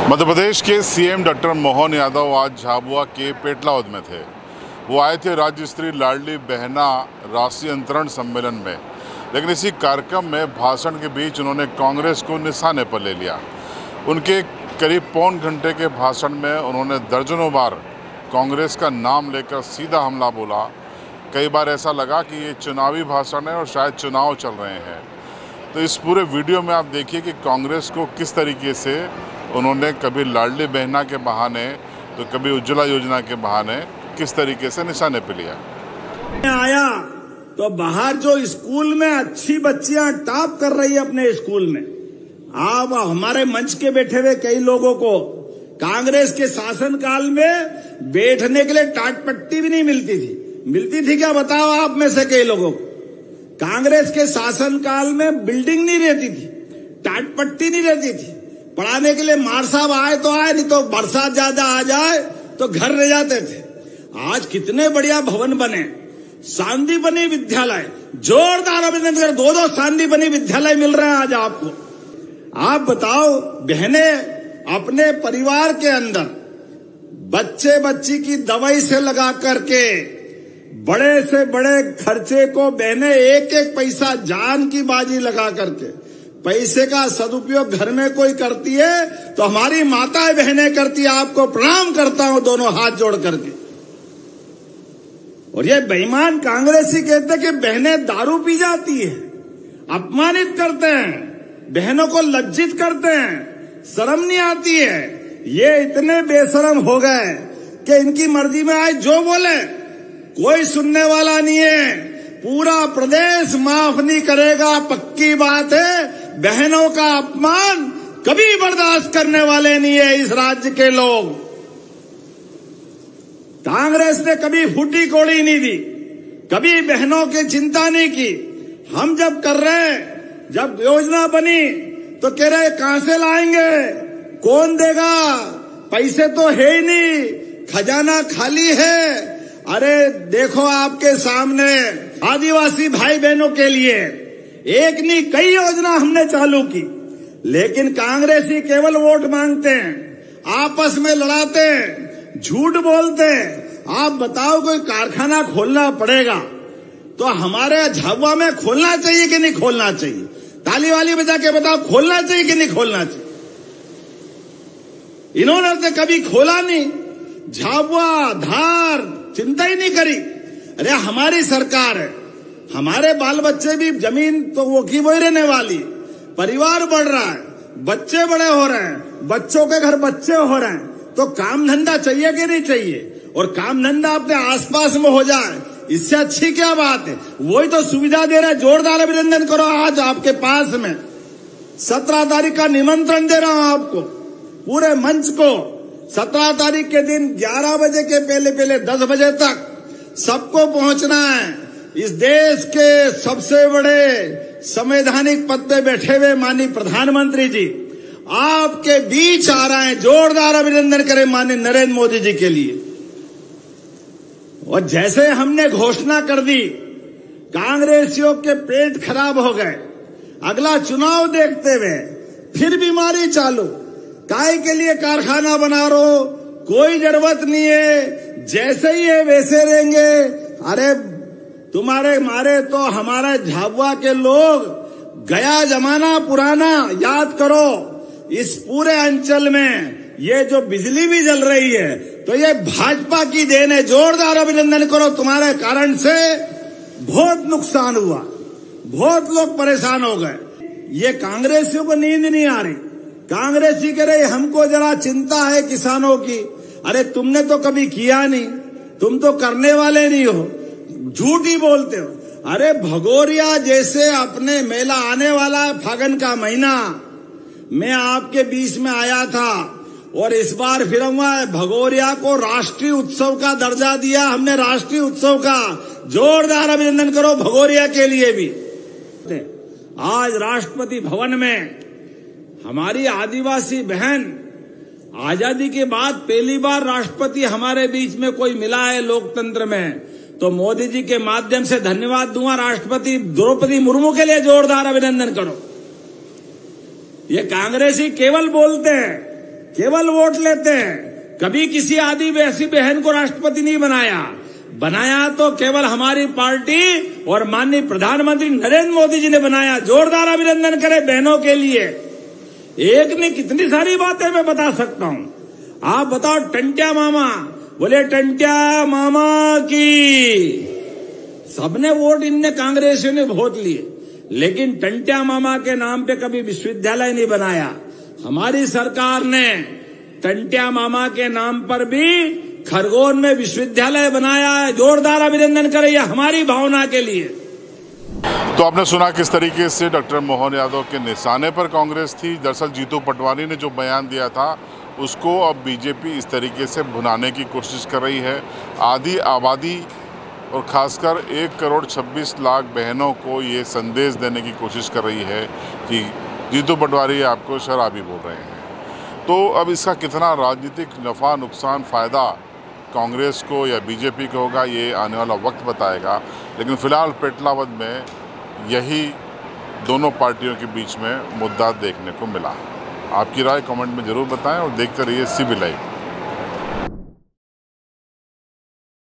मध्य प्रदेश के CM doctor Mohan Yadav आज झाबुआ के पेटलावद में थे। वो आए थे राज्य स्तरीय लाडली बहना राष्ट्रीय अंतरण सम्मेलन में, लेकिन इसी कार्यक्रम में भाषण के बीच उन्होंने कांग्रेस को निशाने पर ले लिया। उनके करीब पौन घंटे के भाषण में उन्होंने दर्जनों बार कांग्रेस का नाम लेकर सीधा हमला बोला। कई बार ऐसा लगा कि ये चुनावी भाषण है और शायद चुनाव चल रहे हैं। तो इस पूरे वीडियो में आप देखिए कि कांग्रेस को किस तरीके से उन्होंने कभी लाडली बहना के बहाने तो कभी उज्ज्वला योजना के बहाने किस तरीके से निशाने पे लिया। आया तो बाहर जो स्कूल में अच्छी बच्चियां टॉप कर रही है अपने स्कूल में, आप हमारे मंच के बैठे हुए कई लोगों को कांग्रेस के शासनकाल में बैठने के लिए टाट पट्टी भी नहीं मिलती थी क्या बताओ आप में से कई लोगों को। कांग्रेस के शासनकाल में बिल्डिंग नहीं रहती थी, टाट पट्टी नहीं रहती थी। पढ़ाने के लिए मार साहब आए तो आए, नहीं तो बरसात ज्यादा आ जाए तो घर रह जाते थे। आज कितने बढ़िया भवन बने, सांदीपनी विद्यालय, जोरदार अभिनंदन, दो सांदीपनी विद्यालय मिल रहे हैं आज आपको। आप बताओ बहनें अपने परिवार के अंदर बच्चे बच्ची की दवाई से लगा करके बड़े से बड़े खर्चे को बहनें एक एक पैसा जान की बाजी लगा करके पैसे का सदुपयोग घर में कोई करती है तो हमारी माताएं बहनें करती है। आपको प्रणाम करता हूं दोनों हाथ जोड़ करके। और ये बेईमान कांग्रेसी कहते हैं कि बहनें दारू पी जाती है, अपमानित करते हैं, बहनों को लज्जित करते हैं, शर्म नहीं आती है। ये इतने बेशरम हो गए कि इनकी मर्जी में आए जो बोले, कोई सुनने वाला नहीं है। पूरा प्रदेश माफ नहीं करेगा, पक्की बात है। बहनों का अपमान कभी बर्दाश्त करने वाले नहीं है इस राज्य के लोग। कांग्रेस ने कभी फूटी कोड़ी नहीं दी, कभी बहनों की चिंता नहीं की। हम जब कर रहे, जब योजना बनी तो कह रहे कहां से लाएंगे, कौन देगा, पैसे तो है ही नहीं, खजाना खाली है। अरे देखो आपके सामने आदिवासी भाई बहनों के लिए एक नहीं कई योजना हमने चालू की, लेकिन कांग्रेसी केवल वोट मांगते हैं, आपस में लड़ाते हैं, झूठ बोलते हैं। आप बताओ कोई कारखाना खोलना पड़ेगा तो हमारे झाबुआ में खोलना चाहिए कि नहीं खोलना चाहिए? ताली वाली बजा के बताओ, खोलना चाहिए कि नहीं खोलना चाहिए? इन्होंने तो कभी खोला नहीं, झाबुआ धार चिंता ही नहीं करी। अरे हमारी सरकार है, हमारे बाल बच्चे भी जमीन तो वो की वही रहने वाली, परिवार बढ़ रहा है, बच्चे बड़े हो रहे हैं, बच्चों के घर बच्चे हो रहे हैं, तो काम धंधा चाहिए कि नहीं चाहिए? और काम धंधा अपने आसपास में हो जाए, इससे अच्छी क्या बात है? वही तो सुविधा दे रहे। जोरदार अभिनंदन करो आज आपके पास में 17 तारीख का निमंत्रण दे रहा हूं आपको, पूरे मंच को। 17 तारीख के दिन 11 बजे के पहले 10 बजे तक सबको पहुंचना है। इस देश के सबसे बड़े संवैधानिक पद पे बैठे हुए माननीय प्रधानमंत्री जी आपके बीच आ रहे हैं। जोरदार अभिनंदन करें माननीय नरेंद्र मोदी जी के लिए। और जैसे हमने घोषणा कर दी, कांग्रेसियों के पेट खराब हो गए। अगला चुनाव देखते हुए फिर बीमारी चालू, काय के लिए कारखाना बना रहो, कोई जरूरत नहीं है, जैसे ही है वैसे रहेंगे। अरे तुम्हारे मारे तो हमारे झाबुआ के लोग गया जमाना पुराना याद करो। इस पूरे अंचल में ये जो बिजली भी जल रही है तो ये भाजपा की देन है। जोरदार अभिनंदन करो, तुम्हारे कारण से बहुत नुकसान हुआ, बहुत लोग परेशान हो गए। ये कांग्रेसियों को नींद नहीं आ रही। कांग्रेसी कह रहे हमको जरा चिंता है किसानों की। अरे तुमने तो कभी किया नहीं, तुम तो करने वाले नहीं हो, झूठ ही बोलते हो। अरे भगोरिया जैसे अपने मेला आने वाला है, फागुन का महीना, मैं आपके बीच में आया था और इस बार फिर भगोरिया को राष्ट्रीय उत्सव का दर्जा दिया हमने, राष्ट्रीय उत्सव का। जोरदार अभिनंदन करो भगोरिया के लिए भी। आज राष्ट्रपति भवन में हमारी आदिवासी बहन, आजादी के बाद पहली बार राष्ट्रपति हमारे बीच में कोई मिला है लोकतंत्र में, तो मोदी जी के माध्यम से धन्यवाद दूंगा राष्ट्रपति द्रौपदी मुर्मू के लिए। जोरदार अभिनंदन करो। ये कांग्रेसी केवल बोलते हैं, केवल वोट लेते हैं। कभी किसी आदिवासी बहन को राष्ट्रपति नहीं बनाया तो केवल हमारी पार्टी और माननीय प्रधानमंत्री नरेंद्र मोदी जी ने बनाया। जोरदार अभिनंदन करें बहनों के लिए। एक ने कितनी सारी बातें मैं बता सकता हूं। आप बताओ, टंट्या मामा, बोले टंट्या मामा की सबने वोट, इनने कांग्रेसियों ने वोट लिए, लेकिन टंट्या मामा के नाम पे कभी विश्वविद्यालय नहीं बनाया। हमारी सरकार ने टंट्या मामा के नाम पर भी खरगोन में विश्वविद्यालय बनाया है। जोरदार अभिनंदन करें हमारी भावना के लिए। तो आपने सुना किस तरीके से डॉक्टर मोहन यादव के निशाने पर कांग्रेस थी। दरअसल जीतू पटवारी ने जो बयान दिया था उसको अब बीजेपी इस तरीके से भुनाने की कोशिश कर रही है। आधी आबादी और खासकर 1,26,00,000 बहनों को ये संदेश देने की कोशिश कर रही है कि जीतू पटवारी आपको शराबी बोल रहे हैं। तो अब इसका कितना राजनीतिक नफ़ा, नुकसान, फ़ायदा कांग्रेस को या बीजेपी को होगा, ये आने वाला वक्त बताएगा। लेकिन फ़िलहाल पेटलावद में यही दोनों पार्टियों के बीच में मुद्दा देखने को मिला। आपकी राय कमेंट में ज़रूर बताएं और देखते रहिए CB लाइव।